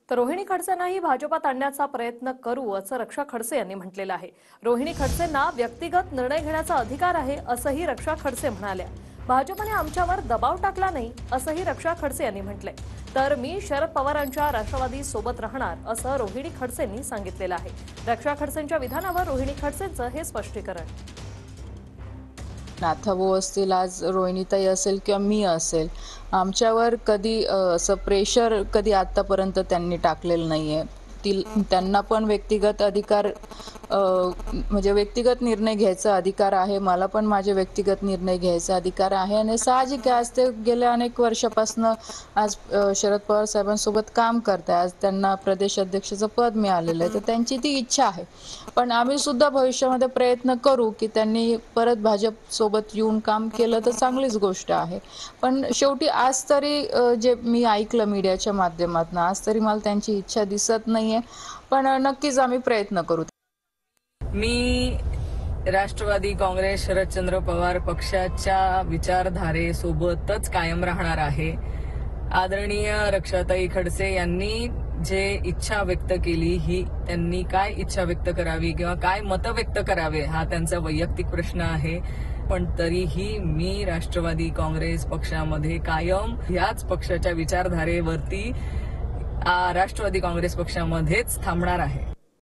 तर रोहिणी खडसेंनाही भाजपात आणण्याचा प्रयत्न करू असं रक्षा खडसे यांनी म्हटलेलं आहे। रोहिणी खडसेंना व्यक्तिगत निर्णय घेण्याचा अधिकार आहे असंही रक्षा खडसे म्हणाल्या। भाजपने आमच्यावर दबाव टाकला नाही असंही रक्षा खडसे यांनी म्हटलंय। तर मी शरद पवारांच्या राष्ट्रवादी सोबत राहणार असं रोहिणी खडसेंनी सांगितलेलं आहे। रक्षा खडसेंच्या विधानावर रोहिणी खडसेंचं हे स्पष्टीकरण। नाथाभाऊ असतील, आज रोहिणीताई असेल किंवा मी असेल, आमच्यावर कधी असं प्रेशर कधी आतापर्यंत त्यांनी टाकलेलं नाहीये। त्यांना पण व्यक्तिगत अधिकार म्हणजे व्यक्तिगत निर्णय घ्यायचा अधिकार आहे। मला पण माझे व्यक्तिगत निर्णय घ्यायचा अधिकार आहे आणि साहजिक आहे, आज ते गेल्या अनेक वर्षापासून आज शरद पवार साहेबांसोबत काम करताय। आज त्यांना प्रदेश अध्यक्षाचं पद मिळालेलं आहे, तर त्यांची ती इच्छा आहे। पण आम्ही सुद्धा भविष्यामध्ये प्रयत्न करू की त्यांनी परत भाजप सोबत येऊन काम केलं तर चांगलीच गोष्ट आहे। पण शेवटी आज तरी जे मी ऐकलं मीडियाच्या माध्यमातून, आज तरी मला त्यांची इच्छा दिसत नाहीये, पण नक्कीच आम्ही प्रयत्न करू। मी राष्ट्रवादी काँग्रेस शरदचंद्र पवार पक्षाच्या विचारधारेसोबतच कायम राहणार आहे। आदरणीय रक्षाताई खडसे यांनी जे इच्छा व्यक्त केली, ही त्यांनी काय इच्छा व्यक्त करावी किंवा काय मत व्यक्त करावे हा त्यांचा वैयक्तिक प्रश्न आहे। पण तरीही मी राष्ट्रवादी काँग्रेस पक्षामध्ये कायम याच पक्षाच्या विचारधारेवरती राष्ट्रवादी काँग्रेस पक्षामध्येच थांबणार आहे।